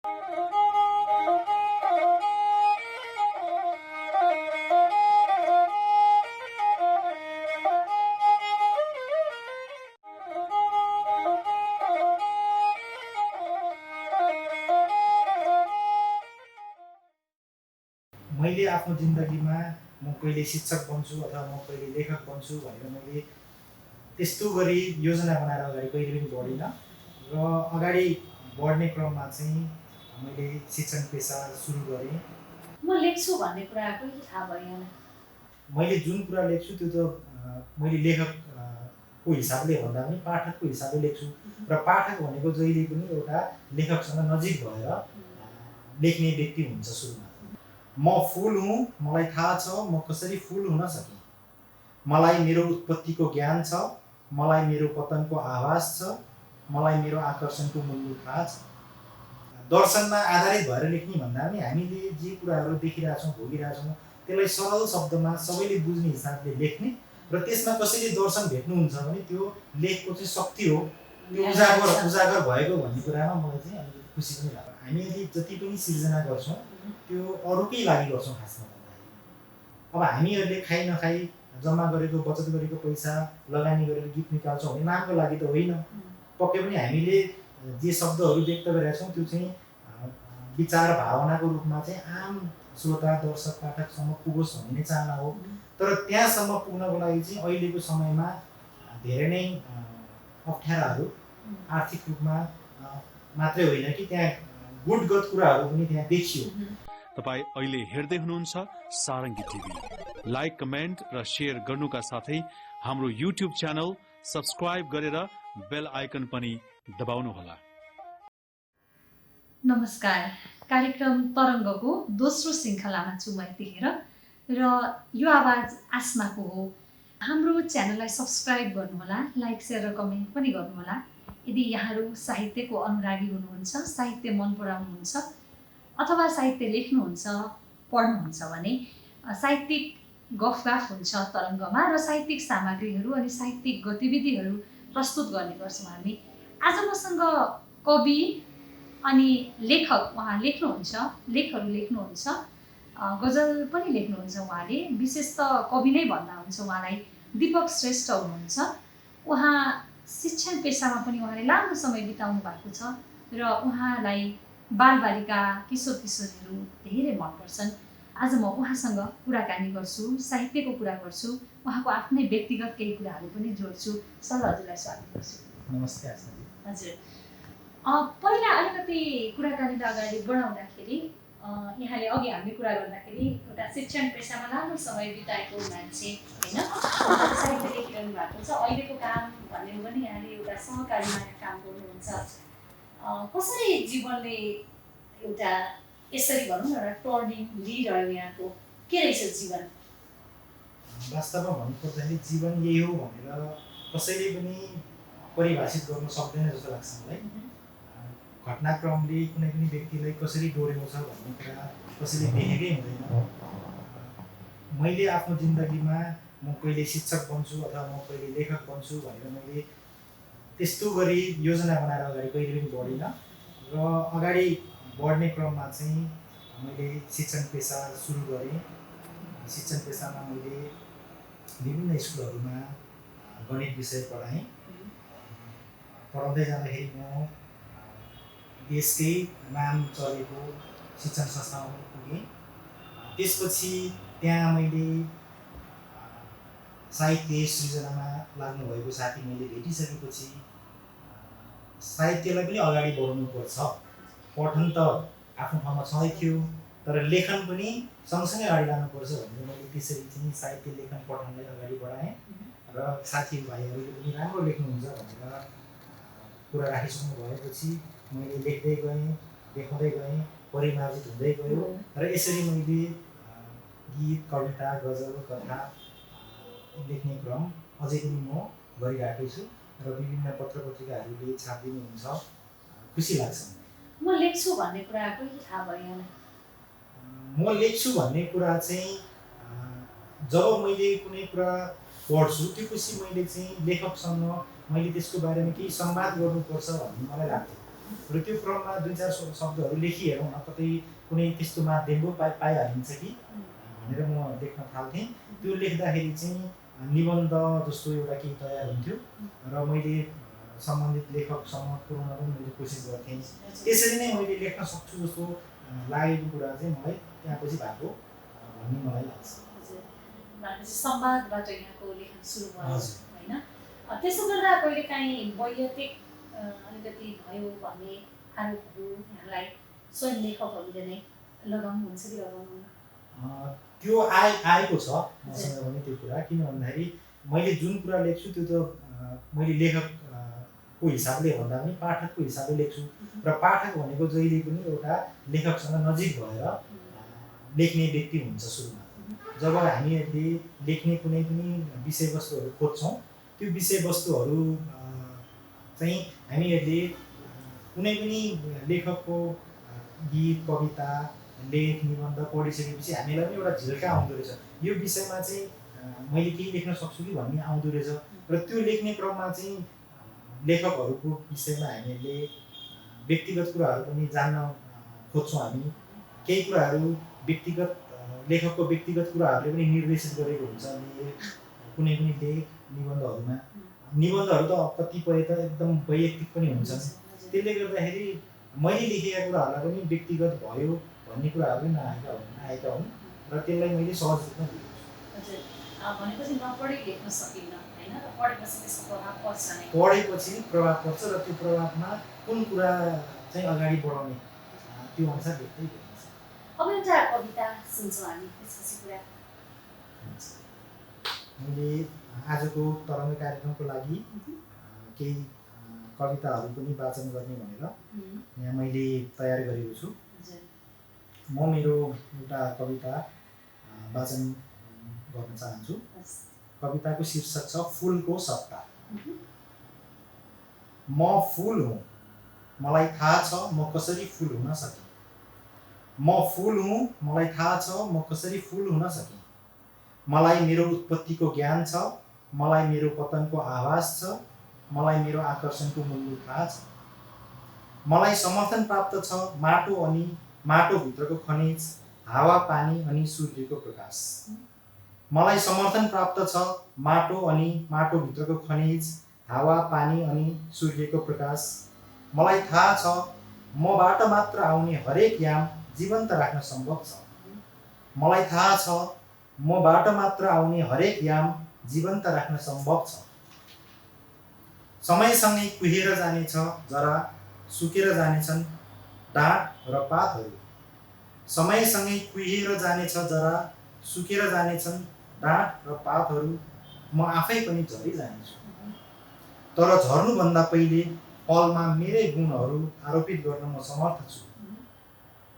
मैले आफ्नो जिन्दगीमा म कहिले शिक्षक बन्छु अथवा म कहिले लेखक बन्छु भनेर मैले त्यस्तो गरी योजना बनाएर अगाडि कहिले पनि बढिनँ र अगाडि बढ्ने क्रममा चाहिँ मैले शिक्षण पेसा सुरु गरेँ। म लेख्छु भन्ने कुरा कहिले थाहा भयो? मैले जुन कुरा लेख्छु त्यो त मैले लेखकको हिसाबले भन्दा पनि पाठकको हिसाबले लेख्छु र पाठक भनेको जहिले पनि एउटा लेखकसँग नजिक भएर लेख्ने व्यक्ति हुन्छ। सुरुमा म फुल हुँ, मलाई थाहा छ म कसरी फुल हुन सकेँ। मलाई मेरो उत्पत्तिको ज्ञान छ, मलाई मेरो पतनको आभास छ, मलाई मेरो आकर्षणको मूल्य थाहा छ। दर्शनमा आधारित भएर लेख्ने भन्दा पनि हामीले जे कुराहरू देखिरहेछौँ भोगिरहेछौँ त्यसलाई सरल शब्दमा सबैले बुझ्ने हिसाबले लेख्ने र त्यसमा कसैले दर्शन भेट्नुहुन्छ भने त्यो लेखको चाहिँ शक्ति हो, त्यो उजागर भएको भन्ने कुरामा मलाई चाहिँ अलिकति खुसी पनि लाग्छ। हामीले जति पनि सिर्जना गर्छौँ त्यो अरूकै लागि गर्छौँ। खासमा अब हामीहरूले खाइ नखाइ जम्मा गरेको बचत गरेको पैसा लगानी गरेर गीत निकाल्छौँ भने नामको लागि त होइन। पक्कै पनि हामीले जे शब्दहरू व्यक्त गरेका छौँ त्यो चाहिँ विचार भावनाको रूपमा चाहिँ आम श्रोता दर्शक पाठकसम्म पुगोस् भन्ने नै चाहना हो। तर त्यहाँसम्म पुग्नको लागि चाहिँ अहिलेको समयमा धेरै नै अप्ठ्याराहरू आर्थिक रूपमा मात्रै होइन कि त्यहाँ गुटगत कुराहरू पनि त्यहाँ देखियो। तपाईं अहिले हेर्दै हुनुहुन्छ सारंगी टिभी। लाइक, कमेन्ट र शेयर गर्नुका साथै हाम्रो युट्युब च्यानल सब्स्क्राइब गरेर बेल आइकन पनि दबाउनुहोला। नमस्कार, कार्यक्रम तरङ्गको दोस्रो श्रृङ्खलामा छु म यतिखेर र यो आवाज आस्माको हो। हाम्रो च्यानललाई सब्स्क्राइब गर्नुहोला, लाइक शेयर र कमेन्ट पनि गर्नुहोला। यदि यहाँहरू साहित्यको अनुरागी हुनुहुन्छ, साहित्य मन पराउनुहुन्छ अथवा साहित्य लेख्नुहुन्छ, पढ्नुहुन्छ भने साहित्यिक गफगाफ हुन्छ तरङ्गमा र साहित्यिक सामग्रीहरू अनि साहित्यिक गतिविधिहरू प्रस्तुत गर्ने गर्छौँ हामी। आज मसँग कवि अनि लेखक, उहाँ लेख्नुहुन्छ, लेखहरू लेख्नुहुन्छ, गजल पनि लेख्नुहुन्छ। उहाँले विशेष त कवि नै भन्दा हुन्छ उहाँलाई। दीपक श्रेष्ठ हुनुहुन्छ। उहाँ शिक्षण पेसामा पनि उहाँले लामो समय बिताउनु भएको छ र उहाँलाई बालबालिका किशोर किशोरीहरू धेरै मनपर्छन्। आज म उहाँसँग कुराकानी गर्छु, साहित्यको कुरा गर्छु, उहाँको आफ्नै व्यक्तिगत केही कुराहरू पनि जोड्छु। सर, हजुरलाई स्वागत गर्छु। नमस्ते आस्माजी। हजुर, पहिला अलिकति कुराकानीलाई अगाडि बढाउँदाखेरि यहाँले अघि हामी कुरा गर्दाखेरि एउटा शिक्षण पेसामा लामो समय बिताएको मान्छे होइन, साहित्य लेखिरहनु भएको छ। अहिलेको काम भन्ने हो भने यहाँले एउटा सहकारीमा काम गर्नुहुन्छ। कसरी जीवनले एउटा यसरी भनौँ न एउटा टर्निङ लिइरह्यो यहाँको? के रहेछ जीवन? वास्तवमा भन्नुपर्दाखेरि जीवन यही हो भनेर कसैले पनि परिभाषित गर्न सक्दैन जस्तो लाग्छ मलाई। घटनाक्रमले कुनै पनि व्यक्तिलाई कसरी डोर्याउँछ भन्ने कुरा कसैले देखेकै हुँदैन। मैले आफ्नो जिन्दगीमा म कहिले शिक्षक बन्छु अथवा म कहिले लेखक बन्छु भनेर मैले त्यस्तो गरी योजना बनाएर अगाडि कहिले पनि बढिनँ र अगाडि बढ्ने क्रममा चाहिँ मैले शिक्षण पेसा सुरु गरेँ। शिक्षण पेसामा मैले विभिन्न स्कुलहरूमा गणित विषय पढाएँ। पढाउँदै जाँदाखेरि म देशकै नाम चलेको शिक्षण संस्थामा पनि पुगेँ। त्यसपछि त्यहाँ मैले साहित्य सृजनामा लाग्नुभएको साथी मैले भेटिसकेपछि साहित्यलाई पनि अगाडि बढाउनुपर्छ। पठन त आफ्नो ठाउँमा छँदै थियो तर लेखन पनि सँगसँगै अगाडि लानुपर्छ भनेर मैले त्यसरी चाहिँ साहित्य लेखन पठनलाई अगाडि बढाएँ र साथीभाइहरूले पनि राम्रो लेख्नुहुन्छ भनेर कुरा राखिसक्नु भएपछि मैले लेख्दै गएँ, देखाउँदै गएँ, परिमार्जित हुँदै गयो र यसरी मैले गीत, कविता, गजल, कथा लेख्ने क्रम अझै पनि म गरिरहेकै छु र विभिन्न पत्र पत्रिकाहरूले छापिदिनुहुन्छ। खुसी लाग्छ। म लेख्छु भन्ने कुरा कहिले थाहा भयो? म लेख्छु भन्ने कुरा चाहिँ जब मैले कुनै कुरा पढ्छु त्यसपछि मैले चाहिँ लेखकसँग मैले त्यसको बारेमा केही संवाद गर्नुपर्छ भन्ने मलाई लाग्छ। र त्यो क्रममा 2-4 शब्दहरू लेखिहेरौँ न, कतै कुनै त्यस्तो माध्यम पो पाइहालिन्छ कि भनेर म लेख्न थाल्थेँ। त्यो लेख्दाखेरि चाहिँ निबन्ध जस्तो एउटा केही तयार हुन्थ्यो र मैले सम्बन्धित लेखकसँग पुर्याउन पनि मैले कोसिस गर्थेँ। त्यसरी नै मैले लेख्न सक्छु जस्तो लागेको कुरा चाहिँ मलाई त्यहाँपछि भएको भन्ने मलाई लाग्छ। भनेपछि संवादबाट यहाँको लेखन सुरु भयो हजुर। होइन? त्यसो गर्दा कहिलेकाहीँ वैयक्तिक अलिकति भयो भन्ने आरोपहरू यहाँलाई स्वयं लेखकहरूले नै लगाउनुहुन्छ कि लगाउनुहुन्न? त्यो आएको छ मसँग पनि त्यो कुरा। किन भन्दाखेरि मैले जुन कुरा लेख्छु त्यो त मैले लेखकको हिसाबले भन्दा पनि पाठकको हिसाबले लेख्छु र पाठक भनेको जहिले पनि एउटा लेखकसँग नजिक भएर लेख्ने व्यक्ति हुन्छ सुरुमा। जब हामीहरूले लेख्ने कुनै पनि विषयवस्तुहरू खोज्छौँ, त्यो विषयवस्तुहरू चाहिँ हामीहरूले कुनै पनि लेखकको गीत, कविता, लेख, निबन्ध पढिसकेपछि हामीलाई पनि एउटा झिल्का आउँदो रहेछ, यो विषयमा चाहिँ मैले केही लेख्न सक्छु कि भन्ने आउँदो रहेछ। र त्यो लेख्ने क्रममा चाहिँ लेखकहरूको विषयमा हामीहरूले व्यक्तिगत कुराहरू पनि जान्न खोज्छौँ। हामी केही कुराहरू व्यक्तिगत लेखकको व्यक्तिगत कुराहरूले पनि निर्देशित गरेको हुन्छ कुनै पनि लेख, निबन्धहरूमा। निबन्धहरू त कतिपय त एकदम वैयक्तिक पनि हुन्छन्। त्यसले गर्दाखेरि मैले लेखेका कुराहरूलाई पनि व्यक्तिगत भयो भन्ने कुराहरू पनि आएका हुन् र त्यसलाई मैले सहज रूपमा लिएको छु। हजुर, भनेपछि नपढी लेख्न सकिन्न होइन? र पढेपछि त्यसको प्रभाव पर्छ नै। पढेपछि प्रभाव पर्छ र त्यो प्रभावमा कुन कुरा चाहिँ अगाडि बढाउने त्यो अनुसार लेख्दै गइन्छ। अब एउटा कविता सुन्छौँ हामी, त्यसपछि कुरा। मैले आजको तरङ्ग कार्यक्रमको लागि केही कविताहरू पनि वाचन गर्ने भनेर यहाँ मैले तयार गरेको छु। म मेरो एउटा कविता वाचन गर्न चाहन्छु। कविताको शीर्षक छ फुलको सत्ता। म फुल हुँ, मलाई थाहा छ म कसरी फुल हुन सकेँ। म फुल हुँ, मलाई थाहा छ म कसरी फुल हुन सकेँ। मलाई मेरो उत्पत्तिको ज्ञान छ, मलाई मेरो पतनको आभास छ, मलाई मेरो आकर्षणको मूल्य थाहा छ। मलाई समर्थन प्राप्त छ माटो अनि माटोभित्रको खनिज, हावा पानी अनि सूर्यको प्रकाश। मलाई समर्थन प्राप्त छ माटो अनि माटोभित्रको खनिज, हावा पानी अनि सूर्यको प्रकाश। मलाई थाहा छ मबाट मात्र आउने हरेक याम जीवन्त राख्न सम्भव छ। मलाई थाहा छ मबाट मात्र आउने हरेक याम जीवन्त राख्न सम्भव छ। समयसँगै कुहेर जानेछ जरा, सुकेर जानेछन् डाँठ र पातहरू। समयसँगै कुहेर जानेछ जरा, सुकेर जानेछन् डाँठ र पातहरू। म आफै पनि झरि जानेछु, तर झर्नुभन्दा पहिले फलमा मेरै गुणहरू आरोपित गर्न म समर्थ छु।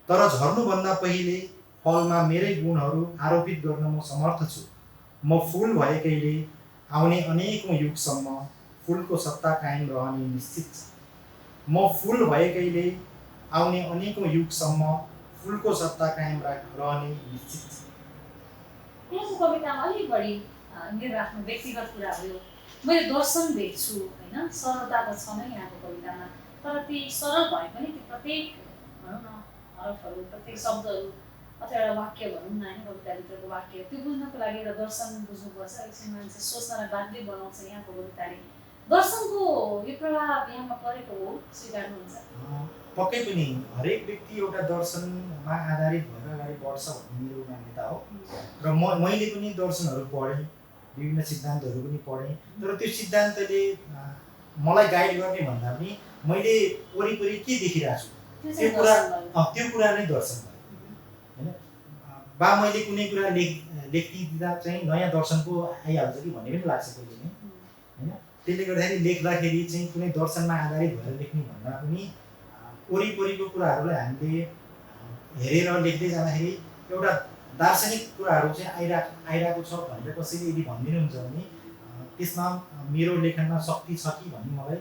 तर झर्नुभन्दा पहिले फलमा मेरै गुणहरू आरोपित गर्न म समर्थ छु। म फुल भएकैले आउने अनेकौँ युगसम्म फुलको सत्ता कायम रहने निश्चित छ। म फुल भएकैले आउने अनेकौँ युगसम्म फुलको सत्ता कायम रहने निश्चित छ। यहाँको कवितामा अलिक बढी मेरो आफ्नो व्यक्तिगत कुराहरू मैले दर्शन भेट्छु होइन? सरलता त छ नै यहाँको कवितामा, तर ती सरल भए पनि ती प्रत्येक भनौँ न हरफहरू, प्रत्येक शब्दहरू अथवा एउटा वाक्य भनौँ न होइन, कविताभित्रको वाक्य त्यो बुझ्नको लागि एउटा दर्शन बुझ्नुपर्छ। एकछिन मान्छे सोच्नलाई बाध्य बनाउँछ यहाँको कविताले। दर्शनको यो प्रभाव यहाँमा परेको हो, स्वीकार्नुहुन्छ? पक्कै पनि हरेक व्यक्ति एउटा दर्शनमा आधारित भएर अगाडि बढ्छ भन्ने मेरो मान्यता हो। र मैले पनि दर्शनहरू पढेँ, विभिन्न सिद्धान्तहरू पनि पढेँ, तर त्यो सिद्धान्तले मलाई गाइड गर्ने भन्दा पनि मैले वरिपरि के देखिरहेको छु त्यो कुरा नै दर्शन भयो होइन। बा मैले कुनै कुरा लेखिदिँदा चाहिँ नयाँ दर्शन पो आइहाल्छ कि भन्ने पनि लाग्छ कहिले नै होइन। त्यसले गर्दाखेरि लेख्दाखेरि चाहिँ कुनै दर्शनमा आधारित भएर लेख्ने भन्दा पनि वरिपरिको कुराहरूलाई हामीले हेरेर लेख्दै जाँदाखेरि एउटा दार्शनिक कुराहरू चाहिँ आइरहेको छ भनेर कसैले यदि भनिदिनुहुन्छ भने त्यसमा मेरो लेखनमा शक्ति छ कि भन्ने मलाई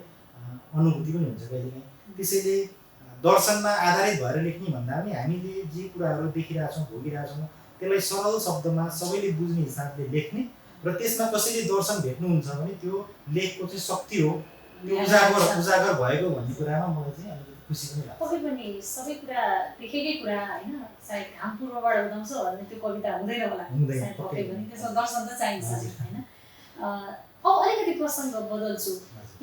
अनुभूति पनि हुन्छ कहिलेकाहीँ। त्यसैले दर्शनमा आधारित भएर लेख्ने भन्दा पनि हामीले जे कुराहरू देखिरहेछौँ, भोगिरहेछौँ त्यसलाई सरल शब्दमा सबैले बुझ्ने हिसाबले लेख्ने र त्यसमा कसैले दर्शन भेट्नुहुन्छ भने त्यो लेखको चाहिँ शक्ति हो, त्यो उजागर भएको भन्ने कुरामा मलाई चाहिँ अलिकति खुसी पनि लाग्छ। पक्कै पनि सबै कुरा देखेकै कुरा होइन, सायद घाम पूर्वबाट उदाउँछ भन्ने त्यो कविता हुँदैन होला हुँदैन, सायद पक्कै पक्कै पनि, पनि। त्यसमा दर्शन त चाहिन्छ हजुर। होइन। अब अलिकति प्रसङ्ग बदल्छु,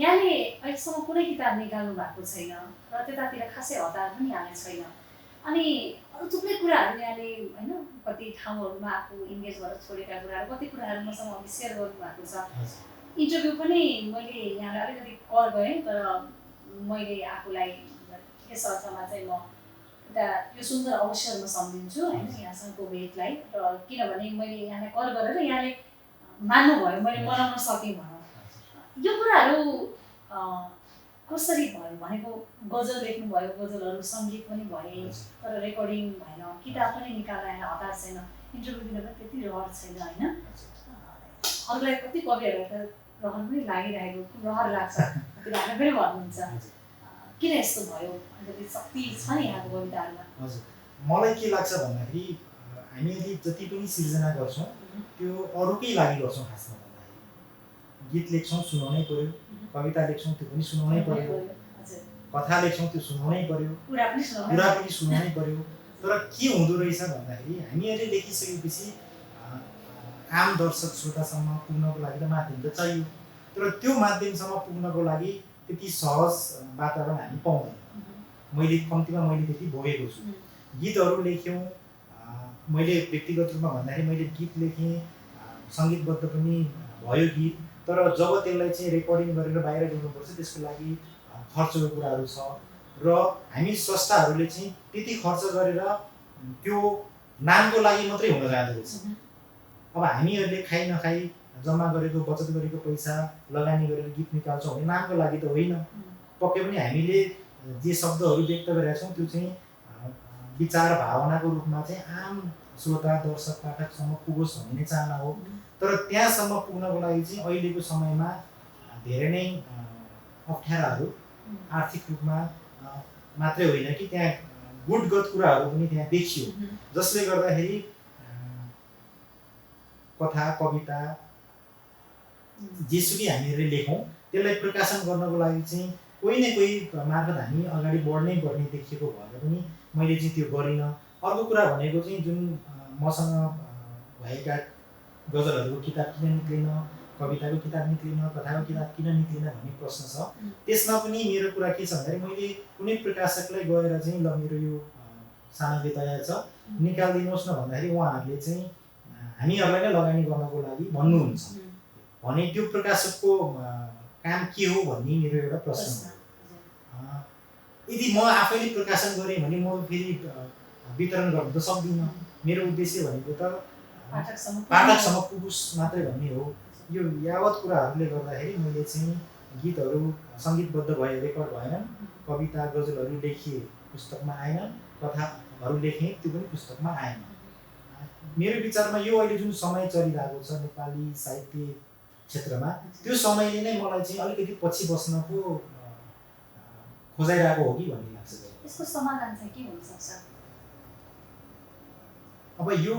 यहाँले अहिलेसम्म कुनै किताब निकाल्नु भएको छैन र त्यतातिर खासै हतार पनि हालेको छैन, अनि अरू थुप्रै कुराहरू यहाँले होइन कति ठाउँहरूमा आफू इन्गेज भएर छोडेका कुराहरू कति कुराहरू मसँग अघि सेयर गर्नुभएको छ। इन्टरभ्यू पनि मैले यहाँलाई अलिकति कल गरेँ, तर मैले आफूलाई यस अर्थमा चाहिँ म एउटा यो सुन्दर अवसर म सम्झिन्छु होइन यहाँसँगको भेटलाई, र किनभने मैले यहाँलाई कल गरेर यहाँले मान्नुभयो, मैले मनाउन सकेँ भनौँ। यो कुराहरू कसरी भयो भनेको, गजल लेख्नुभयो, गजलहरू सङ्गीत पनि भए, तर रेकर्डिङ भएन, किताब पनि निकाल्न यहाँ हतार छैन, इन्टरभ्यू दिन पनि त्यति रहर छैन होइन। अरूलाई कति कविहरूलाई त रहर पनि लागिरहेको, रहर लाग्छ तिनीहरूले पनि भन्नुहुन्छ, किन यस्तो भयो? अलिकति शक्ति छ नि यहाँको कविताहरूमा। हजुर, मलाई के लाग्छ भन्दाखेरि हामीले जति पनि सिर्जना गर्छौँ त्यो अरूकै लागि गर्छौँ। खासमा भन्दाखेरि गीत लेख्छौँ सुनाउनै पर्यो, कविता लेख्छौँ त्यो पनि सुनाउनै पर्यो, कथा लेख्छौँ त्यो सुनाउनै पर्यो, कुरा पनि सुनाउनै पर्यो। तर के हुँदो रहेछ भन्दाखेरि हामीहरूले लेखिसकेपछि आम दर्शक श्रोतासम्म पुग्नको लागि त माध्यम त चाहियो, तर त्यो माध्यमसम्म पुग्नको लागि त्यति सहज वातावरण हामी पाउँदैन। मैले त्यति भोगेको छु। गीतहरू लेख्यौँ, मैले व्यक्तिगत रूपमा भन्दाखेरि मैले गीत लेखेँ, सङ्गीतबद्ध पनि भयो गीत, तर जब त्यसलाई चाहिँ रेकर्डिङ गरेर बाहिर ल्याउनुपर्छ त्यसको लागि खर्चको कुराहरू छ, र हामी स्रष्टाहरूले चाहिँ त्यति खर्च गरेर त्यो नामको लागि मात्रै हुन जाँदो रहेछ। अब हामीहरूले खाइ नखाइ जम्मा गरेको बचत गरेको पैसा लगानी गरेर गीत निकाल्छौँ भने नामको लागि त होइन। पक्कै पनि हामीले जे शब्दहरू व्यक्त गरेका छौँ त्यो चाहिँ विचार भावनाको रूपमा चाहिँ आम श्रोता दर्शक पाठकसम्म पुगोस् भन्ने नै चाहना हो। तर त्यहाँसम्म पुग्नको लागि चाहिँ अहिलेको समयमा धेरै नै अप्ठ्याराहरू आर्थिक रूपमा मात्रै होइन कि त्यहाँ गुटगत कुराहरू पनि त्यहाँ देखियो, जसले गर्दाखेरि कथा कविता जेसुकै हामीहरूले लेखौँ त्यसलाई प्रकाशन गर्नको लागि चाहिँ कोही न कोही मार्फत हामी अगाडि बढ्नै पर्ने देखिएको भएर पनि मैले चाहिँ त्यो गरिनँ। अर्को कुरा भनेको चाहिँ जुन मसँग भएका गजलहरूको किताब किन निक्लेन, कविताको किताब निक्लेन, कथाको किताब किन निक्लेन भन्ने प्रश्न छ। त्यसमा पनि मेरो कुरा के छ भन्दाखेरि मैले कुनै प्रकाशकलाई गएर चाहिँ ल मेरो यो सामग्री तयार छ निकालिदिनुहोस् न भन्दाखेरि उहाँहरूले चाहिँ हामीहरूलाई नै लगानी गर्नको लागि भन्नुहुन्छ भने त्यो प्रकाशकको काम के हो भन्ने मेरो एउटा प्रश्न हो। यदि म आफैले प्रकाशन गरेँ भने म फेरि वितरण गर्न त सक्दिनँ। मेरो उद्देश्य भनेको त पाठकसम्म पुगोस् मात्रै भन्ने हो। यो यावत कुराहरूले गर्दाखेरि मैले चाहिँ गीतहरू सङ्गीतबद्ध भए रेकर्ड भएनन्, कविता गजलहरू लेखिए पुस्तकमा आएनन्, कथाहरू लेखेँ त्यो पनि पुस्तकमा आएन। मेरो विचारमा यो अहिले जुन समय चलिरहेको छ नेपाली साहित्य क्षेत्रमा त्यो समयले नै मलाई चाहिँ अलिकति पछि बस्नको खोजाइरहेको हो कि भन्ने लाग्छ। यसको समाधान चाहिँ के हुन सक्छ? अब यो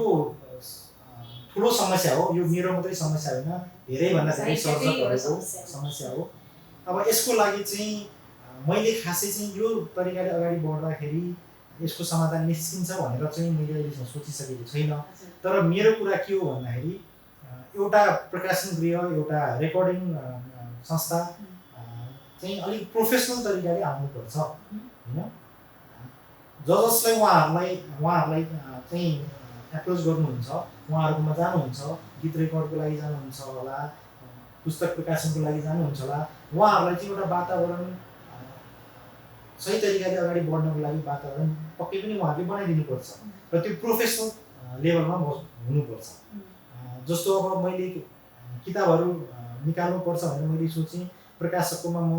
ठुलो समस्या हो, यो मेरो मात्रै समस्या होइन, धेरैभन्दा धेरै सर्जकहरूको समस्या हो। अब यसको लागि चाहिँ मैले खासै चाहिँ यो तरिकाले अगाडि बढ्दाखेरि यसको समाधान निस्किन्छ भनेर चाहिँ मैले अहिलेसम्म सोचिसकेको छैन। तर मेरो कुरा के हो भन्दाखेरि एउटा प्रकाशन गृह, एउटा रेकर्डिङ संस्था चाहिँ अलिक प्रोफेसनल तरिकाले आउनुपर्छ होइन। जसलाई उहाँहरूलाई चाहिँ एप्रोच गर्नुहुन्छ, उहाँहरूकोमा जानुहुन्छ, गीत रेकर्डको लागि जानुहुन्छ होला, पुस्तक प्रकाशनको लागि जानुहुन्छ होला, उहाँहरूलाई चाहिँ एउटा वातावरण सही तरिकाले अगाडि बढ्नको लागि वातावरण पक्कै पनि उहाँहरूले बनाइदिनुपर्छ र त्यो प्रोफेसनल लेभलमा हुनुपर्छ। जस्तो अब मैले किताबहरू निकाल्नुपर्छ भनेर मैले सोचेँ, प्रकाशककोमा म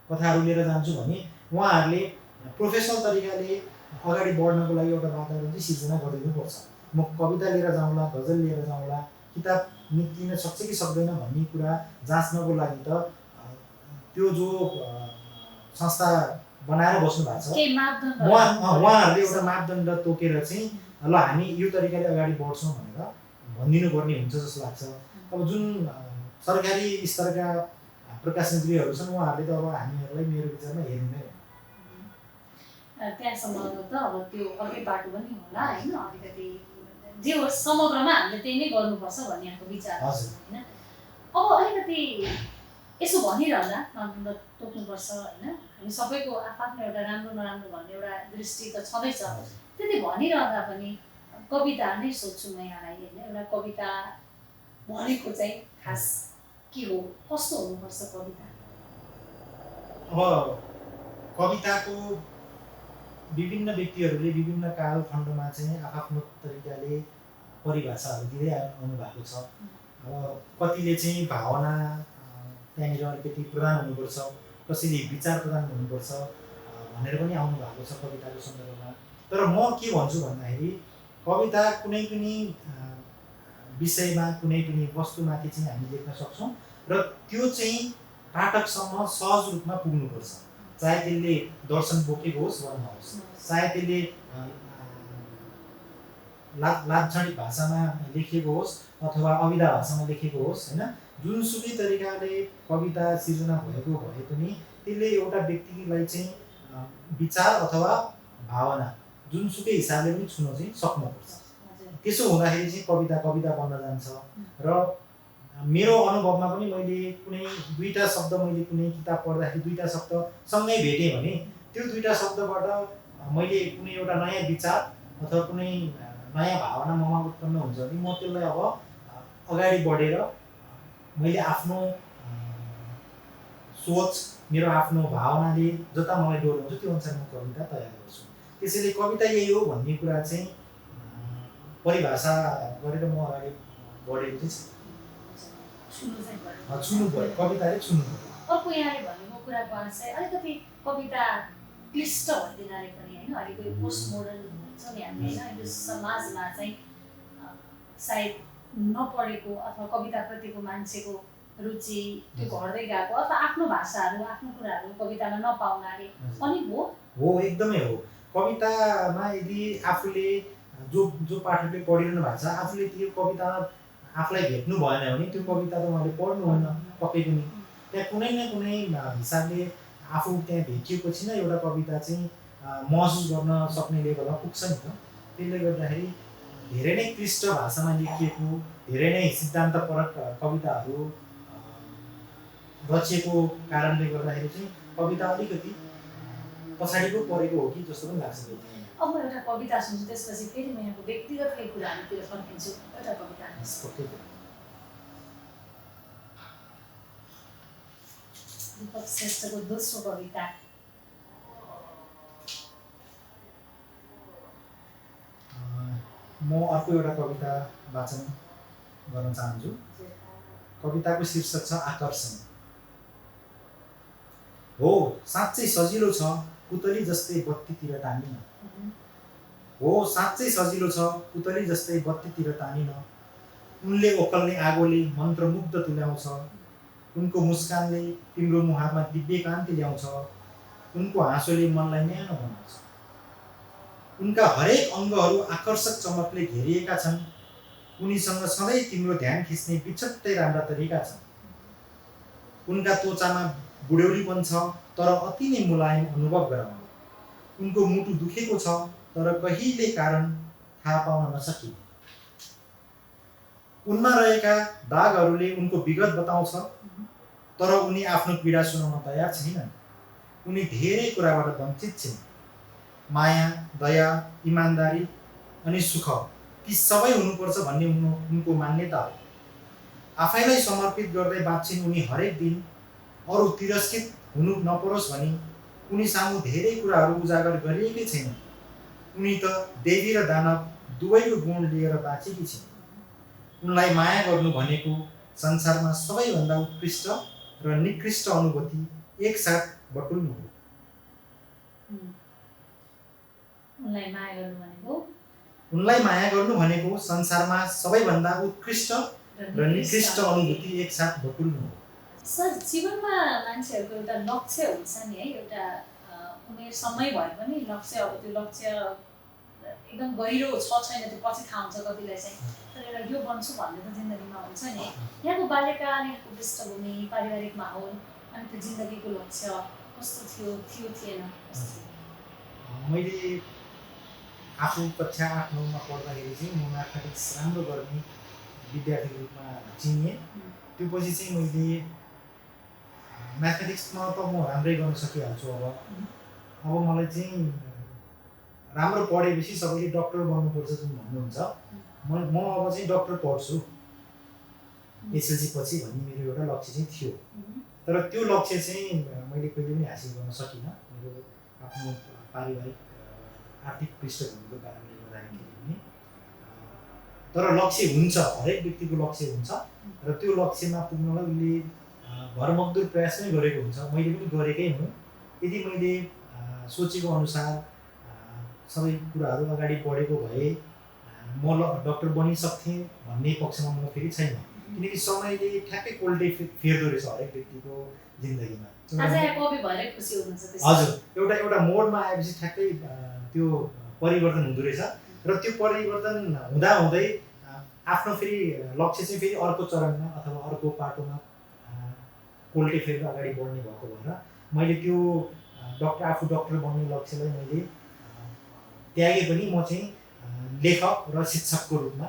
कथाहरू लिएर जान्छु भने उहाँहरूले प्रोफेसनल तरिकाले अगाडि बढ्नको लागि एउटा वातावरण चाहिँ सिर्जना गरिदिनुपर्छ। म कविता लिएर जाउँला, गजल लिएर जाउँला, किताब निक्लिन सक्छ कि सक्दैन भन्ने कुरा जाँच्नको लागि त त्यो जो संस्था बनाएर बस्नु भएको छ उहाँहरूले एउटा मापदण्ड तोकेर चाहिँ ल हामी यो तरिकाले अगाडि बढ्छौँ भनेर भनिदिनु पर्ने हुन्छ जस्तो लाग्छ। अब जुन सरकारी स्तरका प्रकाशन गृहहरू छन् उहाँहरूले त अब हामीहरूलाई मेरो विचारमा हेर्नु नै त्यहाँसम्म त अब त्यो अर्कै बाटो पनि होला होइन, अलिकति जे होस् समग्रमा हामीले त्यही नै गर्नुपर्छ भन्ने यहाँको विचार होइन। अब अलिकति यसो भनिरहँदा नरेन्द्र तोक्नुपर्छ होइन, हामी सबैको आफ्नो एउटा राम्रो नराम्रो भन्ने एउटा दृष्टि त छँदैछ। त्यति भनिरहँदा पनि कविता नै सोध्छु म यहाँलाई होइन, एउटा कविता भनेको चाहिँ खास के हो, कस्तो हुनुपर्छ कविता? अब कविताको विभिन्न व्यक्तिहरूले विभिन्न कालखण्डमा चाहिँ आफ्नो तरिकाले परिभाषाहरू दिँदै आउनु भएको छ। अब कतिले चाहिँ भावना त्यहाँनिर अलिकति प्रदान हुनुपर्छ, कसैले विचार प्रदान हुनुपर्छ भनेर पनि आउनु भएको छ कविताको सन्दर्भमा। तर म के भन्छु भन्दाखेरि कविता कुनै पनि विषयमा कुनै पनि वस्तुमाथि चाहिँ हामी लेख्न सक्छौँ र त्यो चाहिँ पाठकसम्म सहज रूपमा पुग्नुपर्छ, चाहे त्यसले दर्शन बोकेको होस् वा नहोस्, चाहे त्यसले लाक्षणिक भाषामा लेखिएको होस् अथवा अविधा भाषामा लेखिएको होस् होइन। जुनसुकै तरिकाले कविता सिर्जना भएको भए पनि त्यसले एउटा व्यक्तिलाई चाहिँ विचार अथवा भावना जुनसुकै हिसाबले पनि छुन चाहिँ सक्नुपर्छ। त्यसो हुँदाखेरि चाहिँ कविता कविता बन्न जान्छ। र मेरो अनुभवमा पनि मैले कुनै दुईवटा शब्द मैले कुनै किताब पढ्दाखेरि दुईवटा शब्द सँगै भेटेँ भने त्यो दुईवटा शब्दबाट मैले कुनै एउटा नयाँ विचार अथवा कुनै नयाँ भावना ममा उत्पन्न हुन्छ भने म त्यसलाई अब अगाडि बढेर मैले आफ्नो सोच मेरो आफ्नो भावनाले जता मलाई डोर्याउँछ त्यो अनुसार म कविता तयार गर्छु। त्यसैले कविता यही हो भन्ने कुरा चाहिँ परिभाषा गरेर म अगाडि बढेको चाहिँ छुनु पर्यो, कविताले छुनु पर्यो। अर्को यहाँले भनेको कुराको चाहिँ अलिकति कविता क्लिष्ट भइदिनाले पनि होइन, अलिकति पोस्ट मोडर्न भन्छ नि हामी होइन, यो समाजमा चाहिँ सायद नपढेको अथवा कविताप्रतिको मान्छेको रुचि त्यो घट्दै गएको अथवा आफ्नो भाषाहरू आफ्नो कुराहरू कवितामा नपाउनाले पनि हो। एकदमै हो। कवितामा यदि आफूले जो पाठकले पढिरहनु भएको छ आफूले त्यो कवितामा आफूलाई भेट्नु भएन भने त्यो कविता त उहाँले पढ्नुहुन्न पक्कै पनि। त्यहाँ कुनै न कुनै हिसाबले आफू त्यहाँ भेटिएपछि नै एउटा कविता चाहिँ महसुस गर्न सक्ने लेभलमा पुग्छ नि त। त्यसले गर्दाखेरि धेरै नै क्लिष्ट भाषामा लेखिएको धेरै नै सिद्धान्तपरक कविताहरू रचिएको कारणले गर्दाखेरि चाहिँ कविता अलिकति पछाडि पो परेको हो कि जस्तो पनि लाग्छ। अब म एउटा कविता सुन्छु त्यसपछि फेरि म यहाँको व्यक्तिगत केही कुराहरूतिर फर्किन्छु। एउटा कविता दीपक श्रेष्ठको दोस्रो कविता। म अर्को एउटा कविता वाचन गर्न चाहन्छु। कविताको शीर्षक छ आकर्षण। हो साँच्चै सजिलो छ पुतली जस्तै बत्तीतिर टानिन। हो साँच्चै सजिलो छ पुतली जस्तै बत्तीतिर टानिन। उनले ओकल्ने आगोले मन्त्रमुग्ध तुल्याउँछ। उनको मुस्कानले तिम्रो मुहारमा दिव्य कान्ति ल्याउँछ। उनको हाँसोले मनलाई न्यानो बनाउँछ। उनका हरेक अङ्गहरू आकर्षक चमकले घेरिएका छन्। उनीसँग सधैँ तिम्रो ध्यान खिच्ने बिछट्टै राम्रा तरिका छन्। उनका त्वचामा बुढ्यौलीपन छ तर अति नै मुलायम अनुभव गराउने। उनको मुटु दुखेको छ तर कहिले कारण थाहा पाउन नसकिने। उनमा रहेका दागहरूले उनको विगत बताउँछ तर उनी आफ्नो पीडा सुनाउन तयार छैनन्। उनी धेरै कुराबाट वञ्चित छिन्। माया दया इमान्दारी अनि सुख ती सबै हुनुपर्छ भन्ने उनको मान्यता हो। आफैलाई समर्पित गर्दै बाँच्छिन् उनी हरेक दिन। अरू तिरस्कृत हुनु नपरोस् भनी उनी सामु धेरै कुराहरू उजागर गरिएकै छैन। उनी त देवी र दानव दुवैको गुण लिएर बाँचेकी छिन्। उनलाई माया गर्नु भनेको संसारमा सबैभन्दा उत्कृष्ट र निकृष्ट अनुभूति एकसाथ बटुल्नु हो। उनलाई माया गर्नु भनेको संसारमा सबैभन्दा उत्कृष्ट र निकृष्ट अनुभूति एकसाथ बटुल्नु हो। सर जीवनमा मान्छेहरूको एउटा लक्ष्य हुन्छ नि है, एउटा उमेर समय भए पनि लक्ष्य, अब त्यो लक्ष्य एकदम गहिरो छ छैन त्यो पछि थाहा हुन्छ कतिलाई चाहिँ, तर एउटा यो बन्छु भन्ने त जिन्दगीमा हुन्छ नि। यहाँको बाल्यकाल यहाँको पृष्ठभूमि पारिवारिक माहौल अनि त्यो जिन्दगीको लक्ष्य कस्तो थियो थिएन? मैले आफू कक्षा 8-9मा पढ्दाखेरि चाहिँ म म्याथमेटिक्स राम्रो गर्ने विद्यार्थीको रूपमा चिनिएँ। त्यो पछि चाहिँ मैले म्याथमेटिक्समा त म राम्रै गर्न सकिहाल्छु अब मलाई चाहिँ राम्रो पढेपछि सबैले डक्टर बन्नुपर्छ जुन भन्नुहुन्छ, म अब चाहिँ डक्टर पढ्छु एसएलसी पछि भन्ने मेरो एउटा लक्ष्य चाहिँ थियो। तर त्यो लक्ष्य चाहिँ मैले कहिले पनि हासिल गर्न सकिनँ, मेरो आफ्नो पारिवारिक आर्थिक पृष्ठभूमिको कारणले गर्दाखेरि पनि। तर लक्ष्य हुन्छ, हरेक व्यक्तिको लक्ष्य हुन्छ र त्यो लक्ष्यमा पुग्नलाई उसले भरमग्दुर प्रयास नै गरेको हुन्छ। मैले पनि गरेकै हुँ। यदि मैले सोचेको अनुसार सबै कुराहरू अगाडि बढेको भए म डक्टर बनिसक्थेँ भन्ने पक्षमा म फेरि छैन, किनकि समयले ठ्याक्कै कोल्टे फेर्दो रहेछ हरेक व्यक्तिको जिन्दगीमा। हजुर, एउटा मोडमा आएपछि ठ्याक्कै त्यो परिवर्तन हुँदो रहेछ र त्यो परिवर्तन हुँदाहुँदै आफ्नो फेरि लक्ष्य चाहिँ फेरि अर्को चरणमा अथवा अर्को पाटोमा कोल्टे फेरेर अगाडि बढ्ने भएको भएर मैले त्यो आफू डक्टर बन्ने लक्ष्यलाई मैले त्यागे पनि म चाहिँ लेखक र शिक्षकको रूपमा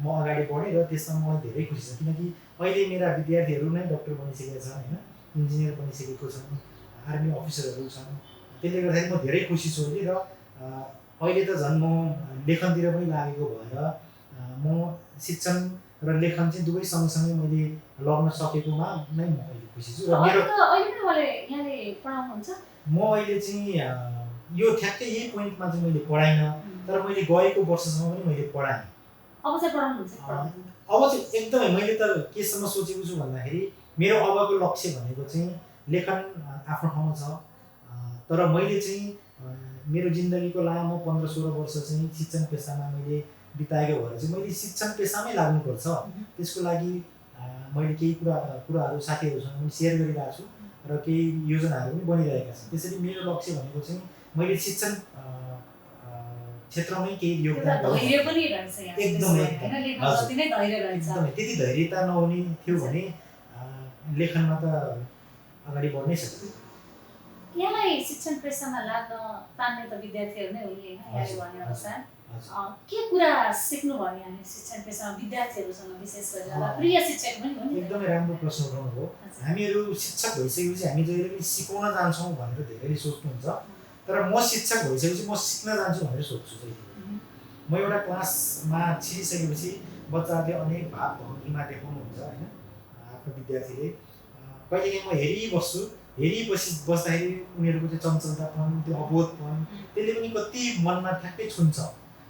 म अगाडि बढेँ र त्यसमा मलाई धेरै खुसी छ, किनकि अहिले मेरा विद्यार्थीहरू नै डक्टर बनिसकेका छन् होइन, इन्जिनियर बनिसकेको छन्, आर्मी अफिसरहरू छन्। त्यसले गर्दाखेरि म धेरै खुसी छु अहिले। र अहिले त झन् म लेखनतिर पनि लागेको भएर म शिक्षण र लेखन चाहिँ दुवै सँगसँगै मैले लग्न सकेकोमा नै म अहिले खुसी छु। र मेरो म अहिले चाहिँ यो ठ्याक्कै यही पोइन्टमा चाहिँ मैले पढाइनँ, तर मैले गएको वर्षसम्म पनि मैले पढाएँ। अब चाहिँ एकदमै मैले त केसम्म सोचेको छु भन्दाखेरि मेरो अबको लक्ष्य भनेको चाहिँ लेखन आफ्नो ठाउँमा छ, तर मैले चाहिँ मेरो जिन्दगीको लामो 15-16 वर्ष चाहिँ शिक्षण पेसामा मैले बिताएको भएर चाहिँ मैले शिक्षण पेसामै लाग्नुपर्छ। त्यसको लागि मैले केही कुराहरू साथीहरूसँग पनि सेयर गरिरहेको छु र केही योजनाहरू पनि बनिरहेका छन्। त्यसरी मेरो लक्ष्य भनेको चाहिँ मैले शिक्षण क्षेत्रमै केही योगदान एकदमै त्यति धैर्यता नहुने थियो भने लेखनमा त अगाडि बढ्नै सक्दैन। यहाँलाई शिक्षण पेसामा लाग्न तान्ने त विद्यार्थीहरू नै हुन् हैन, यहाँले भने अनुसार के कुरा सिक्नु भयो यहाँले शिक्षण पेसामा विद्यार्थीहरूसँग, विशेष गरेर प्रिय शिक्षक पनि हुन्? एकदमै राम्रो प्रश्न उठाउनुभयो। हामीहरू शिक्षक भइसकेपछि हामी जहिले पनि सिकाउन जान्छौँ भनेर धेरैले सोच्नुहुन्छ, तर म शिक्षक भइसकेपछि म सिक्न जान्छु भनेर सोध्छु जहिले। म एउटा क्लासमा छिरिसकेपछि बच्चाहरूले अनेक भाव भङ्गिमा देखाउनुहुन्छ होइन, आफ्नो विद्यार्थीले कहिलेकाहीँ म बस्दाखेरि उनीहरूको चाहिँ चञ्चलतापन, त्यो अबोधपन त्यसले पनि कति मनमा ठ्याक्कै छुन्छ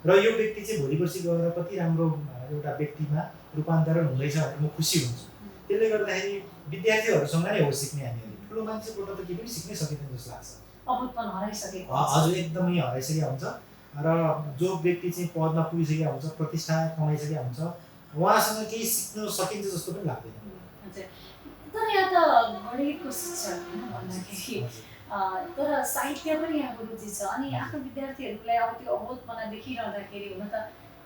र यो व्यक्ति चाहिँ भोलि पर्सि गएर कति राम्रो एउटा व्यक्तिमा रूपान्तरण हुँदैछ भनेर म खुसी हुन्छु। त्यसले गर्दाखेरि विद्यार्थीहरूसँग नै हो सिक्ने हामीहरूले, ठुलो मान्छेबाट त केही पनि सिक्नै सकिँदैन जस्तो लाग्छ। हजुर, एकदमै हराइसकेको हुन्छ र जो व्यक्ति चाहिँ पदमा पुगिसकेको हुन्छ, प्रतिष्ठा कमाइसकेको हुन्छ, उहाँसँग केही सिक्न सकिन्छ जस्तो पनि लाग्दैन। तर यहाँ त गणितको शिक्षक होइन भन्दाखेरि, तर साहित्य पनि यहाँको रुचि छ अनि आफ्नो विद्यार्थीहरूलाई अब त्यो अबोधपना देखिरहँदाखेरि हुन त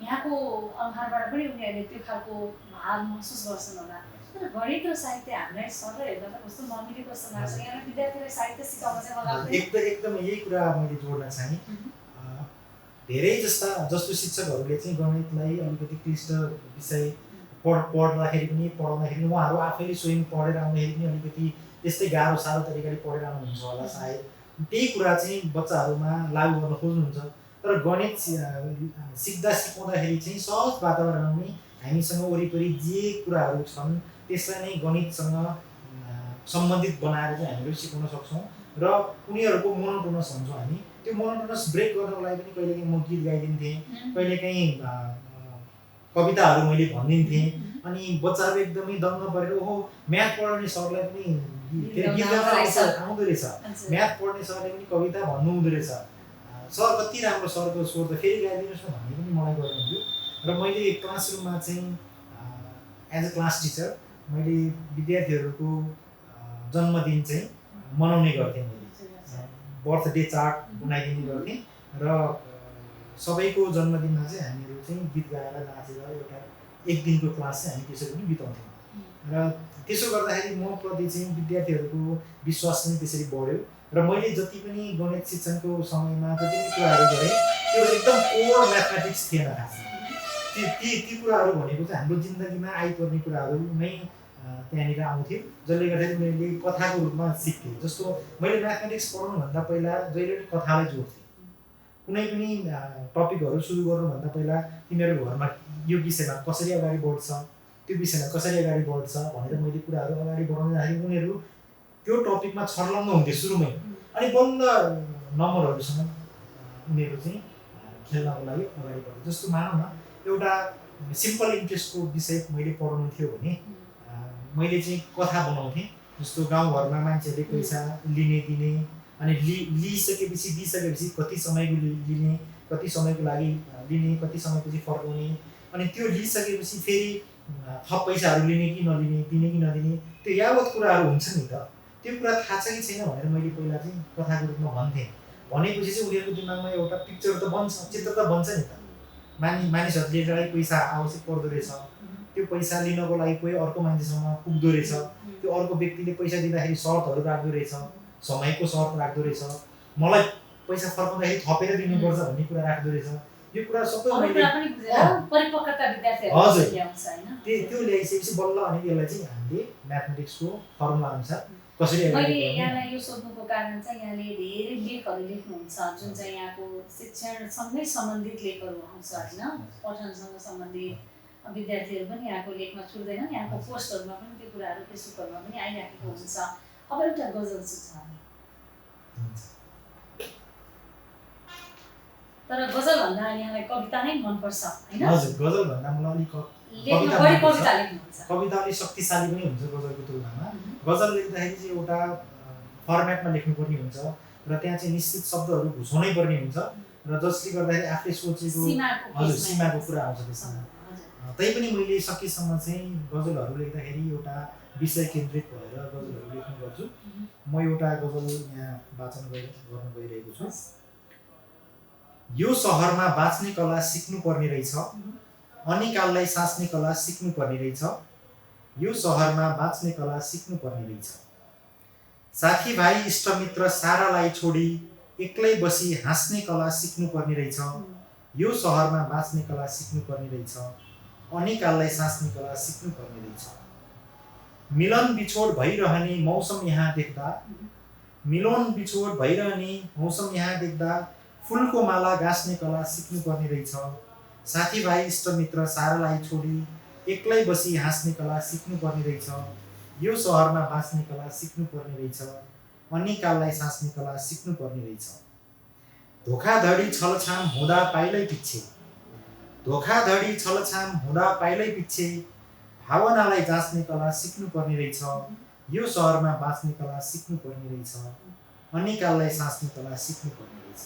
यहाँको अनुहारबाट पनि उनीहरूले त्यो खालको भाव महसुस गर्छन् होला। तर गणित र साहित्य हामीलाई सधैँ हेर्दा त कस्तो नमिलेको जस्तो लाग्छ। यहाँ विद्यार्थीलाई साहित्य सिकाउन चाहिँ मलाई लाग्दैन। एकदमै यही कुरा मैले जोड्न चाहेँ। धेरै जस्तो शिक्षकहरूले चाहिँ गणितलाई अलिकति क्लिष्ट विषय पढ्दाखेरि पनि पढाउँदाखेरि उहाँहरू आफैले स्वयं पढेर आउँदाखेरि पनि अलिकति त्यस्तै गाह्रो साह्रो तरिकाले पढेर आउनुहुन्छ होला सायद। त्यही कुरा चाहिँ बच्चाहरूमा लागू गर्न खोज्नुहुन्छ, तर गणित सिकाउँदाखेरि चाहिँ सहज वातावरणमा नै हामीसँग वरिपरि जे कुराहरू छन् त्यसलाई नै गणितसँग सम्बन्धित बनाएर चाहिँ हामीले सिकाउन सक्छौँ र उनीहरूको मोनोटोनस भन्छौँ हामी, त्यो मोनोटोनस ब्रेक गर्नको लागि पनि कहिलेकाहीँ म गीत गाइदिन्थेँ, कहिलेकाहीँ कविताहरू मैले भनिदिन्थेँ अनि बच्चाहरू एकदमै दङ्ग परेर ओहो म्याथ पढाउने सरलाई पनि गीत गाउन आउँदो रहेछ, म्याथ पढ्ने सरले पनि कविता भन्नु हुँदो रहेछ, सर कति राम्रो सरको स्वर त फेरि गाइदिनुहोस् न भन्ने पनि मलाई गर्नुहुन्थ्यो। र मैले क्लासरुममा चाहिँ एज अ क्लास टिचर मैले विद्यार्थीहरूको जन्मदिन चाहिँ मनाउने गर्थेँ। मैले बर्थडे चार्ट बनाइदिने गर्थेँ र सबैको जन्मदिनमा चाहिँ हामीहरू चाहिँ गीत गाएर नाचेर एउटा एक दिनको क्लास चाहिँ हामी त्यसरी पनि बिताउँथ्यौँ। र त्यसो गर्दाखेरि म प्रति चाहिँ विद्यार्थीहरूको विश्वास पनि त्यसरी बढ्यो र मैले जति पनि गणित शिक्षणको समयमा जति पनि कुराहरू गरेँ त्यो एकदम कोर म्याथमेटिक्स थिएन खासमा। ती कुराहरू भनेको चाहिँ हाम्रो जिन्दगीमा आइपर्ने कुराहरू नै त्यहाँनिर आउँथ्यो, जसले गर्दाखेरि मैले कथाको रूपमा सिक्थेँ। जस्तो मैले म्याथमेटिक्स पढ्नुभन्दा पहिला जहिले पनि कथालाई जोड्थेँ। कुनै पनि टपिकहरू सुरु गर्नुभन्दा पहिला तिमीहरू घरमा यो विषयमा कसरी अगाडि बढ्छ, त्यो विषयमा कसरी अगाडि बढ्छ भनेर मैले कुराहरू अगाडि बढाउँदै जाँदाखेरि उनीहरू त्यो टपिकमा छर्लङ्ग हुन्थे सुरुमै, अनि बल्ल नम्बरहरूसँग उनीहरू चाहिँ खेल्नको लागि अगाडि बढ्थ्यो। जस्तो मानौँ न एउटा सिम्पल इन्ट्रेस्टको विषय मैले पढाउनु थियो भने मैले चाहिँ कथा बनाउँथेँ। जस्तो गाउँघरमा मान्छेहरूले पैसा लिने दिने, अनि लिइसकेपछि दिइसकेपछि कति समयको लिने, कति समयको लागि लिने, कति समयपछि फर्काउने, अनि त्यो लिइसकेपछि फेरि थप पैसाहरू लिने कि नलिने, दिने कि नदिने, त्यो यावत कुराहरू हुन्छ नि त। त्यो कुरा थाहा छ कि छैन भनेर मैले पहिला चाहिँ कथाको रूपमा भन्थेँ। भनेपछि चाहिँ उनीहरूको दिमागमा एउटा पिक्चर त बन्छ, चित्र त बन्छ नि त। मानिसहरूले पैसा आवश्यक पर्दो रहेछ, त्यो पैसा लिनको लागि कोही अर्को मान्छेसँग पुग्दो रहेछ, त्यो अर्को व्यक्तिले पैसा दिँदाखेरि शर्तहरू राख्दो रहेछ, समयको शर्त राख्दो रहेछ, मलाई पैसा फर्काउँदाखेरि थपेर दिनुपर्छ भन्ने कुरा राख्दो रहेछ। यो कुरा सबै मैले परिपक्वता विद्यार्थीहरू ल्याउँछ हैन। त्यो ल्याइसकेपछि बल्ल अनि यसलाई चाहिँ हामीले म्याथमेटिक्सको फर्मुला अनुसार कसरी मैले यहाँलाई यो सोध्नुको कारण चाहिँ यहाँले धेरै लेखहरू लेख्नुहुन्छ जुन चाहिँ यहाँको शिक्षणसँगै सम्बन्धित लेखहरू आउँछ हैन, पठनसँग सम्बन्धित विद्यार्थीहरू पनि यहाँको लेखमा छुट्दैन, यहाँको पोस्टहरूमा पनि त्यो कुराहरू फेसबुकहरूमा पनि आइराखेको हुन्छ। अब एउटा गजल सुझाउने, तर गजल भन्दा यहाँलाई कविता नै मनपर्छ हैन? हजुर, गजल भन्दा मलाई बढी कविता लेख्नुहुन्छ। कविता अलिक शक्तिशाली पनि हुन्छ गजलको तुलनामा। गजल लेख्दाखेरि चाहिँ एउटा फर्मेटमा लेख्नुपर्ने हुन्छ र त्यहाँ चाहिँ निश्चित शब्दहरू घुसाउनै पर्ने हुन्छ र जसले गर्दाखेरि आफूले सोचेको हजुर सीमाको कुरा आउँछ त्यसमा। तैपनि मैले सकेसम्म चाहिँ गजलहरू लेख्दाखेरि एउटा विषय केन्द्रित भएर गजलहरू लेख्ने गर्छु। म एउटा गजल यहाँ वाचन गर्न गइरहेको छु। यो सहरमा बाँच्ने कला सिक्नुपर्ने रहेछ, अनिकाललाई साँच्ने कला सिक्नुपर्ने रहेछ। यो सहरमा बाँच्ने कला सिक्नुपर्ने रहेछ। साथीभाइ इष्टमित्र सारालाई छोडी एक्लै बसी हाँस्ने कला सिक्नुपर्ने रहेछ। यो सहरमा बाँच्ने कला सिक्नुपर्ने रहेछ, अनिकाललाई साँच्ने कला सिक्नुपर्ने रहेछ। मिलन बिछोड भइरहने मौसम यहाँ देख्दा, मिलन बिछोड भइरहने मौसम यहाँ देख्दा फुलको माला गाँस्ने कला सिक्नुपर्ने रहेछ। साथीभाइ इष्टमित्र सारालाई छोडी एक्लै बसी हाँस्ने कला सिक्नुपर्ने रहेछ। यो सहरमा बाँच्ने कला सिक्नुपर्ने रहेछ, अनिकाललाई साँच्ने कला सिक्नुपर्ने रहेछ। धोखाधडी छलछाम हुँदा पाइलै पिच्छे, धोखाधडी छलछाम हुँदा पाइलै पिच्छे भावनालाई जाँच्ने कला सिक्नुपर्ने रहेछ। यो सहरमा बाँच्ने कला सिक्नुपर्ने रहेछ, अनिकाललाई साँच्ने कला सिक्नुपर्ने रहेछ।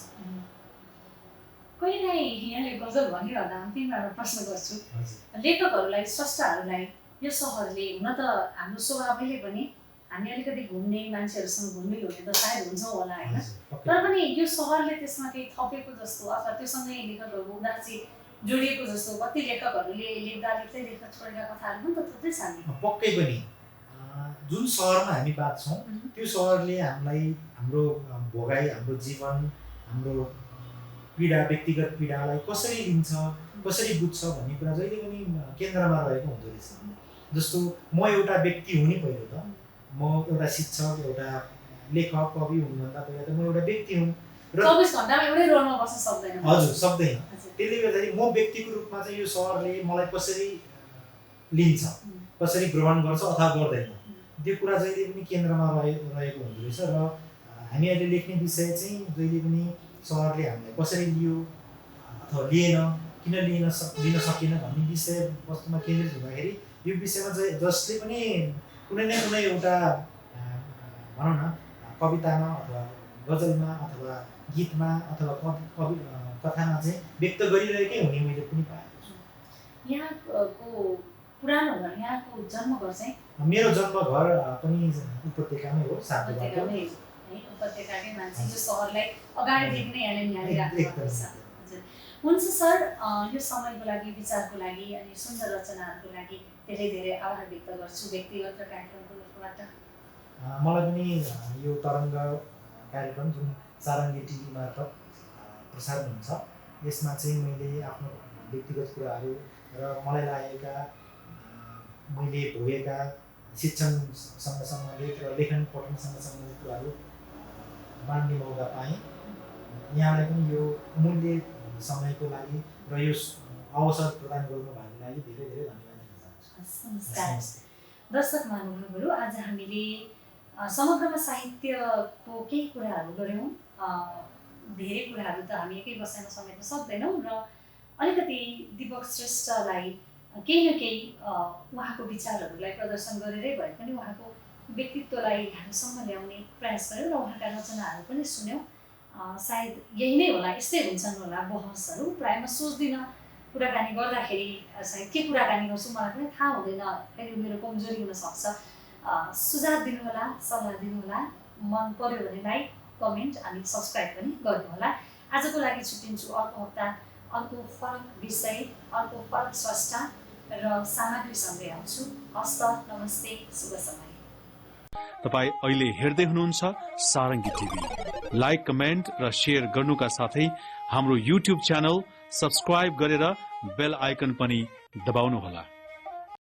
कहिलेकाहीँ यहाँले गजल भनिरहँदा अन्तिममा एउटा प्रश्न गर्छु। लेखकहरूलाई, स्रष्टाहरूलाई यो सहरले, हुन त हाम्रो स्वभावैले पनि हामी अलिकति घुम्ने मान्छेहरूसँग घुलमिल हुने त सायद हुन्छौँ होला होइन, तर पनि यो सहरले त्यसमा केही थपेको जस्तो अथवा त्योसँगै लेखकहरूको उदासी जोडिएको जस्तो कति लेखकहरूले लेख्दा लेख्दै लेख्न छोडेका कथाहरू पनि त थुप्रै छन्। पक्कै पनि जुन सहरमा हामी बाँच्छौँ त्यो सहरले हामीलाई हाम्रो भोगाइ, हाम्रो जीवन, हाम्रो पीडा, व्यक्तिगत पीडालाई कसरी लिन्छ, कसरी बुझ्छ भन्ने कुरा जहिले पनि केन्द्रमा रहेको हुँदो रहेछ। जस्तो म एउटा व्यक्ति हुँ नि, पहिलो त म एउटा शिक्षक, एउटा लेखक, कवि हुनुभन्दा पहिला त म एउटा व्यक्ति हुँ र 24 घण्टामा एउटै रोलमा बस्न सक्दैन। हजुर, सक्दैन। त्यसले गर्दाखेरि म व्यक्तिको रूपमा चाहिँ यो सहरले मलाई कसरी लिन्छ, कसरी ग्रहण गर्छ अथवा गर्दैन, त्यो कुरा जहिले पनि केन्द्रमा रहेको हुँदो रहेछ। र हामी अहिले लेख्ने विषय चाहिँ जहिले पनि सहरले हामीलाई कसरी लियो अथवा लिएन, किन लिन सकेन भन्ने विषय वस्तुमा केन्द्रित हुँदाखेरि यो विषयमा चाहिँ जसले पनि कुनै न कुनै एउटा भनौँ न कवितामा अथवा गजलमा अथवा गीतमा अथवा कथामा चाहिँ व्यक्त गरिरहेकै हुने मैले पनि पाएको छु। यहाँको पुरानो घर, यहाँको जन्मघर चाहिँ? मेरो जन्मघर पनि उपत्यकामै हो, सातबाटो। उपत्यकाकै मान्छे, यो सहरलाई अगाडिदेखि नै यहाँले निहालिराख्नु भएको छ। हुन्छ सर, यो समयको लागि, विचारको लागि अनि सुन्दर रचनाहरूको लागि धेरै धेरै आभार व्यक्त गर्छु व्यक्तिगत र कार्यक्रमको तर्फबाट। मलाई पनि यो तरङ्ग कार्यक्रम जुन सारङ्गी टिभी मार्फत प्रसारण हुन्छ यसमा चाहिँ मैले आफ्नो व्यक्तिगत कुराहरू र मलाई लागेका मैले भोगेका शिक्षणसँग सम्बन्धित र लेखन पठनसँग सम्बन्धित कुराहरू बाँड्ने मौका पाएँ। यहाँलाई पनि यो अमूल्य समयको लागि र यो अवसर प्रदान गर्नुभएको लागि धेरै धेरै धन्यवाद दिन चाहन्छु। नमस्कार दर्शक महानुभावहरू, आज हामीले समग्रमा साहित्यको केही कुराहरू गऱ्यौँ। धेरै कुराहरू त हामी एकै बसाइमा समेट्न सक्दैनौँ र अलिकति दीपक श्रेष्ठलाई केही न केही उहाँको विचारहरूलाई प्रदर्शन गरेरै भए पनि उहाँको व्यक्तित्वलाई हामीसम्म ल्याउने प्रयास गऱ्यौँ र उहाँका रचनाहरू पनि सुन्यौँ। सायद यही नै होला, यस्तै हुन्छन् होला बहसहरू। प्रायः म सोच्दिनँ कुराकानी गर्दाखेरि सायद के कुराकानी गर्छु मलाई पनि थाहा हुँदैन, फेरि मेरो कमजोरी हुनसक्छ। सुझाव दिनुहोला, सल्लाह दिनुहोला, मन पर्यो भने लाइक, कमेन्ट अनि सब्सक्राइब पनि गर्नुहोला। आजको लागि छुट्टिन्छु। अर्को हप्ता अर्को फरक विषय, अर्को फरक स्रष्टा र सामग्रीसँगै आउँछु। हस्त, नमस्ते, शुभ समय। तपाईँ अहिले हेर्दै हुनुहुन्छ सारङ्गी टिभी। लाइक, कमेन्ट र शेयर गर्नुका साथै हाम्रो युट्युब च्यानल सब्स्क्राइब गरेर बेल आइकन पनि दबाउनुहोला।